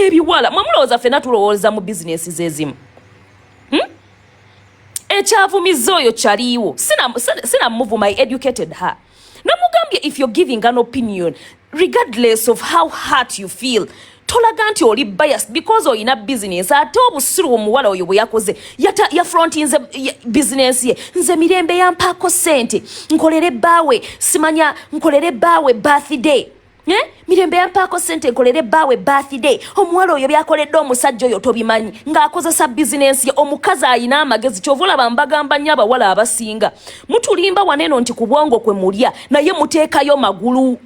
ebiwala mwamulowooza ffenna tulowooza mu bizinesi ezimu ekyavumizza oyo kyaliiwo sina muvuma I educated her namugambye if you're giving an opinion regardless of how hurt you feel tolaga nti oli biased because oyina business ate obusiru omuwala oyo bwe yakoze yafrontinze business ye nze mirembe yampaako sente nkolere baawe simanya nkolere baawe birthday mirembe yampaako sente nkolere baawe birthday omuwala oyo byakoledde omusajja oyo tobimanyi ng'akozesa business ye omukazi ayina amagezi kyovula bambagamba nnyo abawala abasinga mutulimba waneno nti ku bwongo kwe mulya naye muteekayo magulu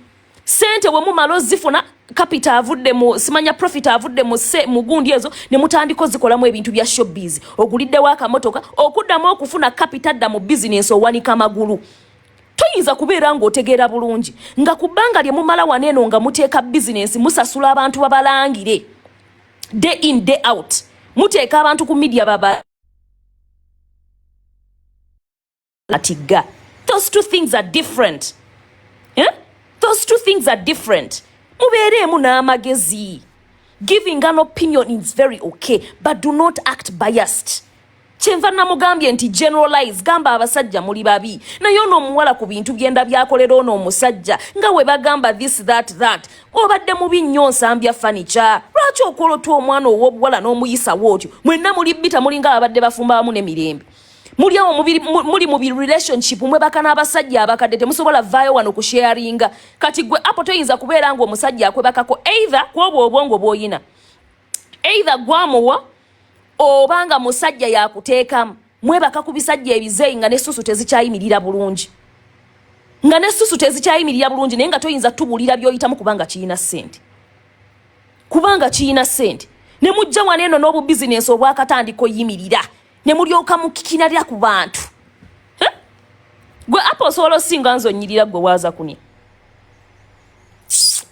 sente we mumala ozifuna capital avudde mu simanya profit avudde mu gundi ezo ne mutandiko zikolamu ebintu bya showbiz oguliddewo akamotoka okuddamu okufuna capital dda mu business owanika magulu toyinza kubeera ng'otegeera bulungi nga ku bbanga lye mumala waneno nga muteeka business musasula abantu babalangire day in day out muteeka abantu ku media atiga those two things are different those two things are different mubeeremu n'amagezi giving an opinion is very okay but do not act biased kyenva namugambye nti generalize gamba abasajja muli babi naye ono omuwala ku bintu byenda byakolera ono omusajja nga we bagamba this that obadde mubi nnyo nsambya furniture lwaki okolotwa omwana ow'obuwala n'omuyisa wootyo mwenna muli bita mulinga abadde bafumba wamu n'emirembe muli mu relationship mwe bakana abasajja abakadde temusobola vaayo wano ku sharinga kati gwe apo toyinza kubeera nga omusajja akwebakako either kwobwo obwongo bw'oyina either gwamuwa obanga musajja yakuteekamu mwebaka ku bisajja ebizeeyi nga n'essusu tezikyayimirira bulungi naye nga toyinza tubulira by'oyitamu kubanga kiyina ssente ne mujja waneeno n'obu bizinesi obwakatandika oyimirira ne mulyoka mukikinalira ku bantu gwe apo osobola osinga nzonyirira gwe waaza kunya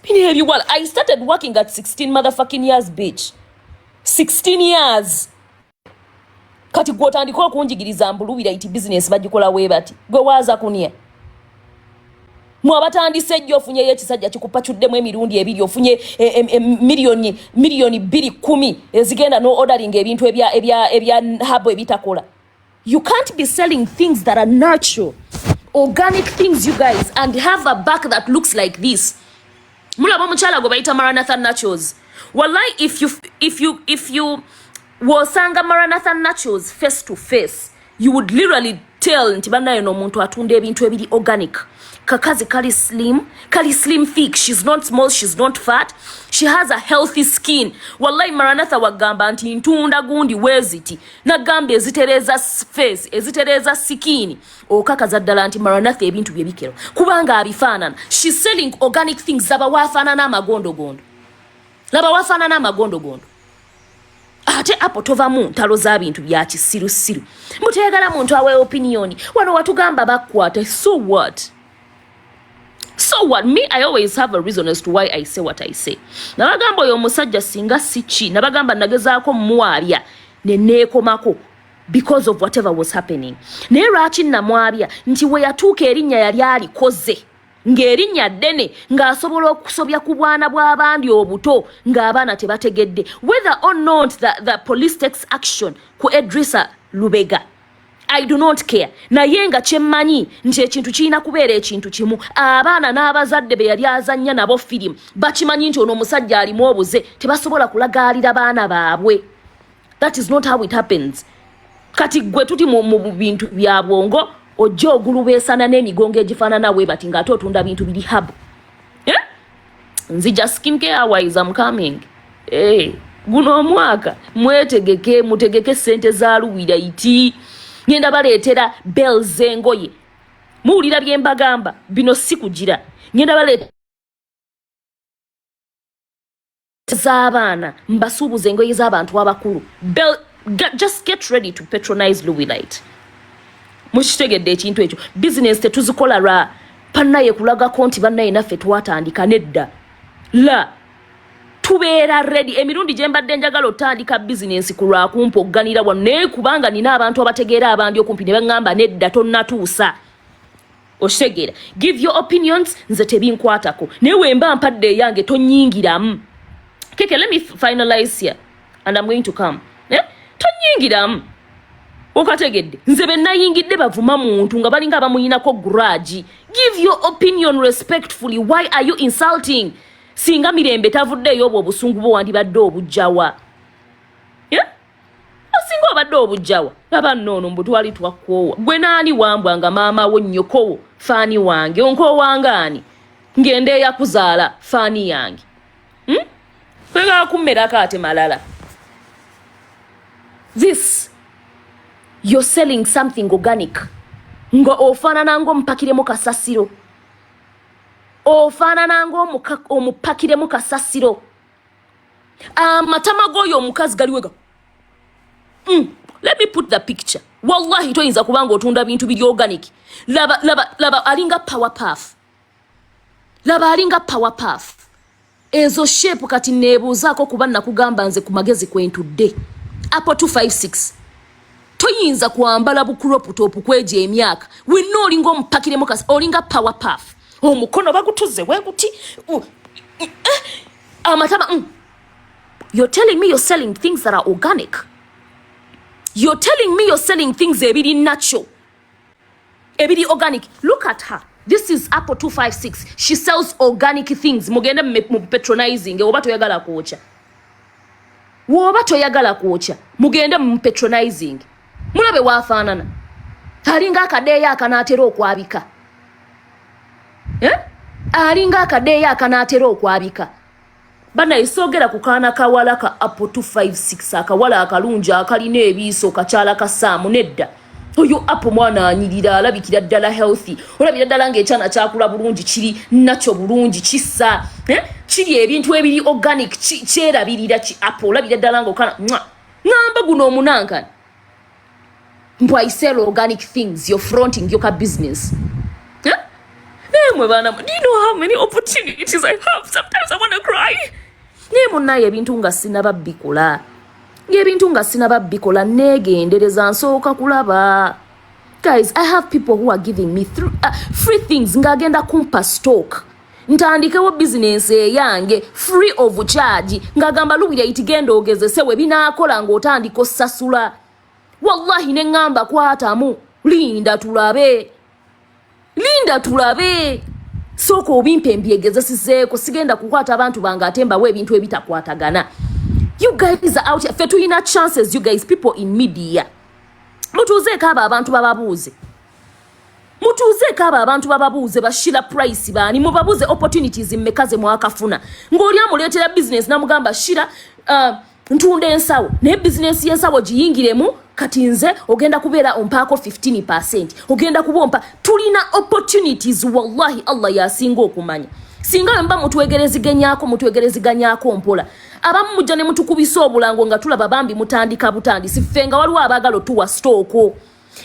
bino ebiwala I started working at 16 motherfucking years bitch 16 years kati gwotandika okunjigiriza mbuluwira iti business bagikola webati gwe waaza kunya mwabatandise ejjo ofunyeyo ekisajja kikupachuddemu emirundi ebiri ofunye miliyoni 210 ezigenda no ordering ebintu ebya habo ebitakola. You can't be selling things that are natural, organic things, you guys, and have a back that looks like this. Mulaba muchala go baita Maranatha Naturals. Wallahi, if you wasanga Maranatha Naturals face to face, you would literally tell nti bana no muntu atunde ebintu ebiri organic. Kakazi kali slim thick. She's not small, she's not fat. She has a healthy skin. Wallahi Maranatha wagamba nti ntunda gundi weziti. Nagambe ezitereza face, ezitereza sikini. Okakaza ddala nti Maranatha ebintu byebikero. Kubanga abifaanana. She's selling organic things zaba wafaanana amagondogondo. Laba wafaanana amagondogondo. Ate apo tovamu ntalo za bintu bya kisirusiru. Mutegala muntu awe opinioni. Wano watugamba bakwata. So what? So what? Me, I always have a reason as to why I say what I say. Nabagamba yo musajja singa sichi. Nabagamba nagezaako mwabya neneekomako because of whatever was happening. Ne lwaki namwabya nti we yatuuka erinnya yali alikoze. Ng'erinnya ddene ng'asobola okusobya ku bwana bw'abandi obuto ng'abaana tebategedde. Whether or not the police takes action ku Edrisa Lubega, I do not care. Naye nga kyemmanyi nti ekintu kirina kubeera ekintu kimu. Abaana n'abazadde be yali azannya nabo firimu bakimanyi nti ono omusajja alimu obuze tebasobola kulagaalira baana baabwe. That is not how it happens. Kati gwe tuti mu bintu bya bwongo ojja ogulubeesana n'emigongo egifaanana we bati ng'ate otunda bintu biri habu. Nzija skincare wise I'm coming. Guno omwaka mutegeke sente za Luwi iti. Ngenda baleetera bells engoye. Muwulira bye mbagamba bino si kugira. Ngenda baleetera z'abaana mbasuubuza engoye z'abantu abakulu. Just get ready to patronize Luwi Light. Mukitegedde ekintu ekyo. Business tetuzikola lwa pannaye kulagako nti bannaye naffe twatandika nedda. La tubeera ready. Emirundi gye mbadde njagala otandika business ku lwa kumpogganira wano naye kubanga nina abantu abategeera abandi okumpi ne baŋŋamba nedda tonnatuusa. Okitegeera. Give your opinions, nze tebinkwatako. Naye wemba mpadde eyange tonnyingiramu. Keke, let me finalize here and I'm going to come. Tonyingiramu. Okategedde. Nze benna yingidde bavuma muntu nga balinga bamuyinako grudge. Give your opinion respectfully. Why are you insulting? Singa Mirembe tavuddeyo obwo obusungu bwo wandibadde obujjawa. Singa obadde obujjawa. Laba nnono mbu twali twakoowa. Gwe naani wambwa nga maama wo nnyoko faani wange. Onkoowa ngaani? Ngende yakuzaala faani yange. Kwega kummerako ate malala. This, you're selling something organic. Ngo ofanana ngo mpakiremu kasasiro. Ofanana ngo omupakiremu kasasiro. Matama goyo omukazi galiwega. Let me put the picture. Wallahi toyinza kubanga otunda bintu biri organic. Laba alinga power puff. Laba alinga power puff. Ezo shape kati nebuzaako kuba nakugamba nze ku magezi kwentudde. Apple 256. Toyinza kuambala bukuropu topu kweje emyaka. We know olinga omupakiremu kasi olinga power puff. Omukono bagutuze weguti. Amatama. You're telling me you're selling things that are organic. You're telling me you're selling things ebiri natural. Ebiri organic. Look at her. This is Apple 256. She sells organic things. Mugenda patronizing. Oba toyagala kuocha. Woba toyagala kuocha. Mugenda patronizing. Mulabe wafanana. Alinga akadeya akanatera okwabika. Alinga akadeya akanatera okwabika. Bana isogera kukaana kawala ka Apple 256 akawala akalunja akalina ebiso kakyala kasaamu nedda. Oyo Apple mwana anyirira alabikira ddala healthy. Olabira ddala ng'ekyana kyakula bulungi kiri nacho bulungi kissa. Kiri ebintu ebiri organic kyerabirira ki Apple. Olabira ddala ng'okana ngamba guno omunankana. I sell organic things. You're fronting your business. Do you know how many opportunities I have? Sometimes I want to cry. Ebintu nga sinababikola. Ebintu nga sinababikola negendereza nsooka kulaba. Guys, I have people who are giving me free things ngagenda kumpa stock. Ntandikewo business yange free of charge. Ngagamba Luwi itigenda ogezese we binaakola ng'otandika osasula. Wallahi ne ngamba kwatamu. Linda tulabe. Soko obimpe mbyegezesizeeko sigenda kukwata abantu banga atemba we ebintu ebitakwatagana. You guys are out here. Fetulina chances, you guys, people in media. Mutuze kaba abantu bababuze. Bashira price bani. Mubabuze opportunities mmekaze mwakafuna. Ngoli amuletera business na mugamba shira ntunde ensawo. Ne business yensawo giyingiremu kati nze ogenda kubeera ompaako 15%. Ogenda kubompa. Tulina opportunities wallahi Allah yasinga okumanya. Singa mba mutwegereziganyako mpola. Abamu mujja ne mutukubisa obulango nga tulaba bambi mutandika butandi. Sifenga waliwo abagalo tuwa stoko.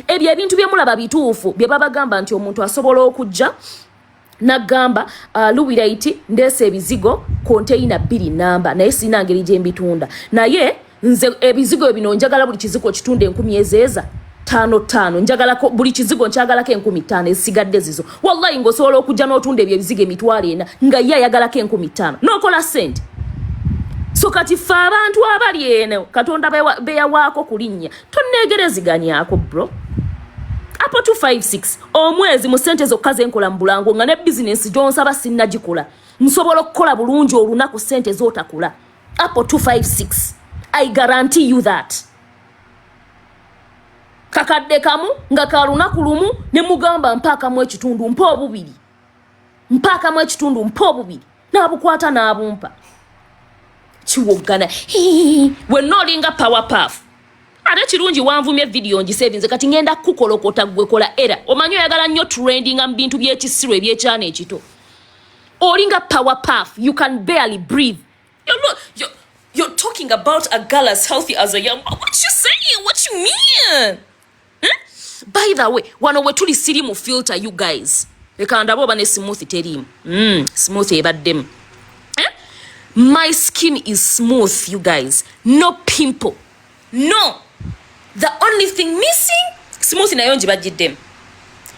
Ebyo ebintu bye mulaba bituufu bye babagamba nti omuntu asobola okujja nagamba Luwi right ndese ebizigo container 2 namba naye sina ngeri gye mbitunda. Naye nze ebizigo bino njagala buli kizigo kitunde 10 ezeza 5 njagala ko buli kizigo nkyagala ke 15 esigadde zizo. Wallahi ngosobola okujja n'otunda ebyo ebizigo emitwalo 4 nga ye ayagala ke 15 nokola sente. So kati fa abantu abali eno Katonda beya wako kulinnya tonnegereziganyako bro. Apple 256 omwezi mu sente zokkaze nkola mbulango nga ne business gyonsaba sinnagikola nsobola okukola bulungi olunaku sente zotakula. Apple 256 I guarantee you that. Kakadde kamu nga kalunaku lumu ne mugamba mpaka mu ekitundu mpo obubiri nabukwata nabumpa chiwogana. We're not in a power puff. Ate kirungi wanvumye video ngisevinze kati ngenda kukolokota gwekola era. Omanyo yagala nnyo trending mbintu by'ekisiro ebyekyana ekito. Olinga power puff, you can barely breathe. You're talking about a girl as healthy as I am. What you saying? What you mean? By the way, wano we tuli siri mu filter you guys. Ekanda boba ne smooth terimu. Smooth ebaddemu. My skin is smooth, you guys. No pimple. No. The only thing missing, smooth nayo njibajiddemu.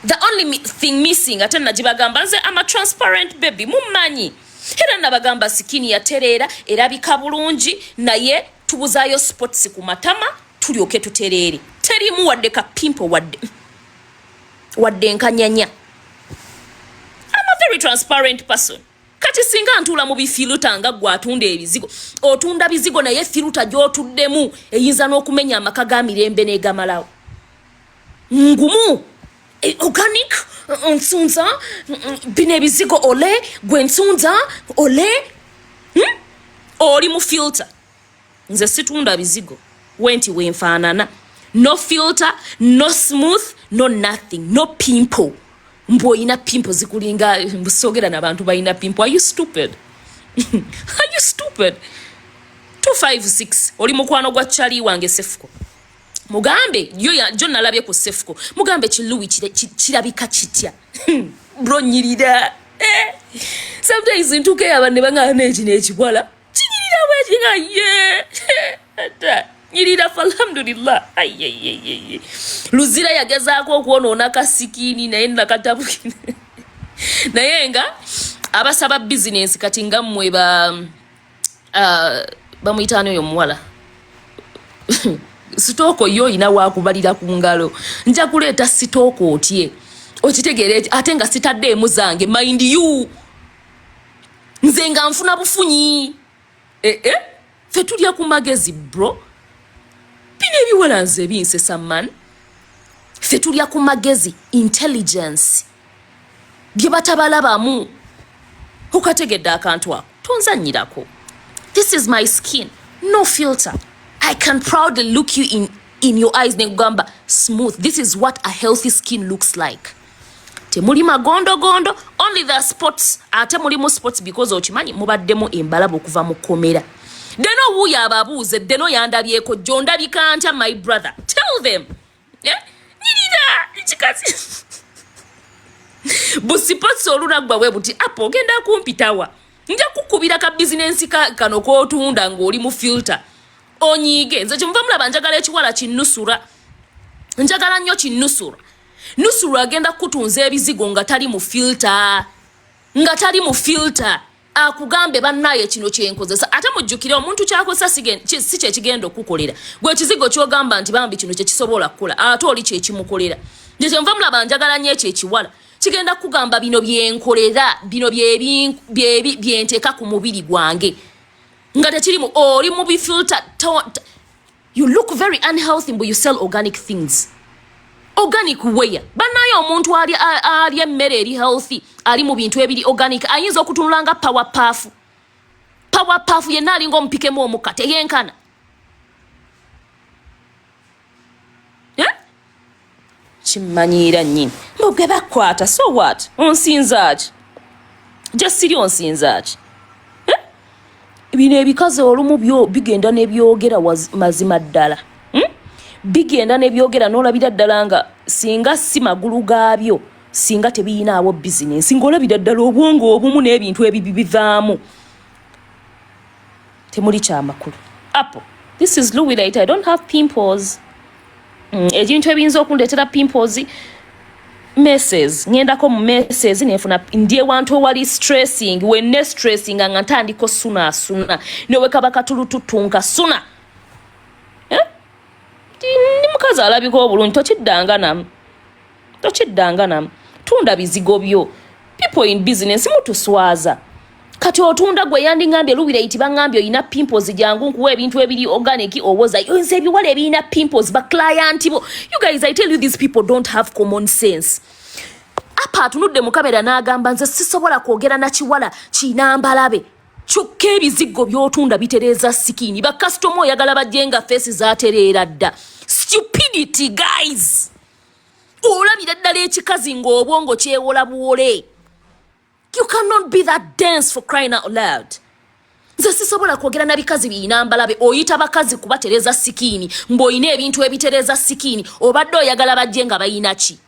The only thing missing, ate najibagamba nze I'm a transparent baby. Mumanyi. Era nabagamba sikini yaterera erabika bulungi naye tubuzayo spots ku matama tulyoke tuterere. Terimu wadde ka pimple wadde nkanyanya. I'm a very transparent person. Kati singa ntula mu bifiluta nga gwa atunda ebizigo. Otunda bizigo naye filuta gy'otuddemu eyinza n'okumenya amaka ga mirembe n'egamalawo. Ngumu. Organic nsunza bine bizigo ole gwe nsunza ole oli mu filter. Nze situunda bizigo. Wenti wenfaanana. No filter, no smooth, no nothing, no pimple. Mbo ina pimple zikulinga mbusogera nabantu baina pimple. Are you stupid? Are you stupid? 256 oli mukwano gwa chali wange Sefuko. Mugambe yo ya John alabye ku Sefuko. Mugambe Luwi kirabika kitya. Bro nyirida. Sometimes ntuke abane banga n'ekibwala. Kinyirira bwe kinga nyirira alhamdulillah. Ayeyeyeye. Luzira yagezaako okuwona kasikini naye nakatabuki. Naye nga abasaba business kati nga mmwe bamuyitano yo muwala. Sitoko yo ina wakubalira ku ngalo. Nja kuleeta sitoko otye. Okitegeere ate nga sitadde emuzange mind you. Nze nga nfuna bufunyi. Fe tulya ku magezi bro. Bine ebiwala nze binsesa man. Fe tulya ku magezi intelligence. Bye batabalabamu. Okategedde akantu ako. Tonzanyirako. This is my skin. No filter. I can proudly look you in your eyes negamba smooth. This is what a healthy skin looks like. Temuli magondo only the spots. Ate mulimu spots because ochimanyi mubaddemu embalabo kuva mu komera. Deno wuya ababuuze deno yandabyeko jonda bikanta my brother. Tell them. Yeah? Nyirira chikazi. Busipotso olunagwa webuti apo genda kumpitawa. Nja kukubira ka business kano ko tunda ngoli mu filter. Onyige nze kimvamula banjagala ekiwala kinnusura. Njagala nnyo kinnusura. Nusura agenda kutunza ebizigo nga tali mu filter. Nga tali mu filter. Akugambe bannaye kino kyenkozesa. Ate mujjukire omuntu kyakosa si kye kigenda okukolera. Gwe ekizigo kyogamba nti bambi kino kye kisobola kukola. Ate oli kye kimukolera. Nje kimvamula banjagala nnyo ekiwala. Kigenda kugamba bino byenkolera, bino byenteeka ku mubiri gwange. Ngate chirimu oli mu filter. You look very unhealthy but you sell organic things. Organic where? Banayo omuntu ali emmere eri healthy ali mu bintu ebiri organic ayinza okutunulanga power puff. Power puff yenna alinga omupikemu omukate yenkana. Chimanyira nyini. Mbogwe bakwata so what? Onsinzaaki. Just siri onsinzaaki. Bino ebikaze olumu byo bigenda nebyogera mazima ddala. Bigenda nebyogera n'olabira ddala nga singa si magulu gaabyo singa tebiyinaawo business ng'olabira ddala obwongo obumu n'ebintu ebibivaamu. Temuli kyamakulu. Apple. This is Luwi later. I don't have pimples. Ekintu ebiyinza okundeetera pimples messes. Ngendako mu messes nefuna ndiye wantu wali stressing. Wenne stressing nga ntandiko suna. Newe kaba katulututunka suna. Ni mukazi alabika obulungi tokiddanga nam. Tunda bizigo byo. People in business mutuswaza. Kati otunda gwe yandingambye Luwi iti bangambye oyina pimples jangu nkuwa ebintu ebiri organic owoza yonse ebiwala ebina pimples ba client bo. You guys, I tell you, these people don't have common sense. Apa tunudde mu kamera n'agamba nze sisobola kwogera na kiwala kinambalabe. Kyokka ebizigo by'otunda bitereza sikini. Ba customer oyagala bajjenga face zaatereera dda. Stupidity, guys. Olabira ddala ekikazi ng'obwongo kyewola buwole. You cannot be that dense for crying out loud. Nze sisobola kwogera na bikazi binambalabe oyita bakazi kubatereza sikini. Mboyina ebintu ebitereza sikini. Obadde oyagala bajjenga bayina ki?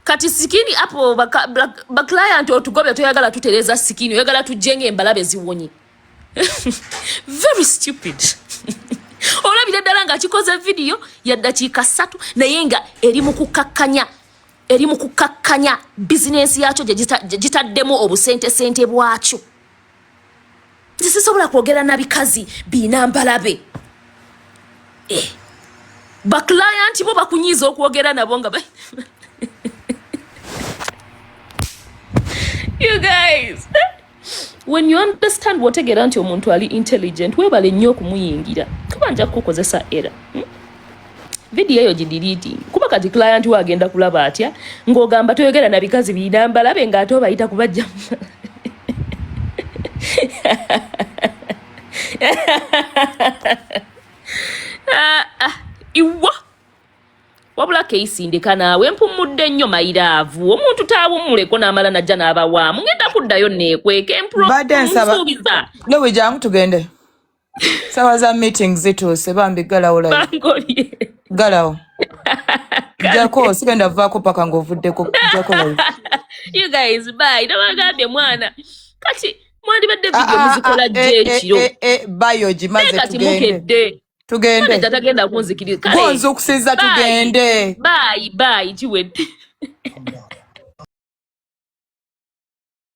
Kati sikini apo ba client otugobe toyagala tutereza sikini oyagala tujenge embalabe ziwonye. Very stupid. Olabira ddala nga kikoze video ya dakiika 3 naye nga eri mu kukakkanya eri mu kukakkanya business yakyo gitaddemu obusente bwakyo. Sisobola kwogera na bikazi bina mbalabe. Ba client bo bakunyiza okwogera nabo nga You guys, when you understand wotegera nti omuntu ali intelligent, webale nnyo okumuyingira. Kuba nja kukozesa era. Video eyo gidelete. Kuba kati client we agenda kulaba atya ng'ogamba toyogera na bikazi bina mbalabe ng'ate obayita kubajja. Iwa wabula keisindika naawe mpumudde nnyo mayiraavu omuntu taawummuleko n'amala najja n'abawaamu ngenda kuddayo neekweka empumusuubiza Luwi jangu tugende sawa za meetings zituuse bambi galawo layo galawo jako sigenda vaako paka ng'ovuddeko jako layo. You guys bye nabagambye mwana kati mwandibadde video muzikola gye ekiro bayo gimaze tugende tugende tatagenda kunzikiriza gonza okusinza tugende bye kiwedde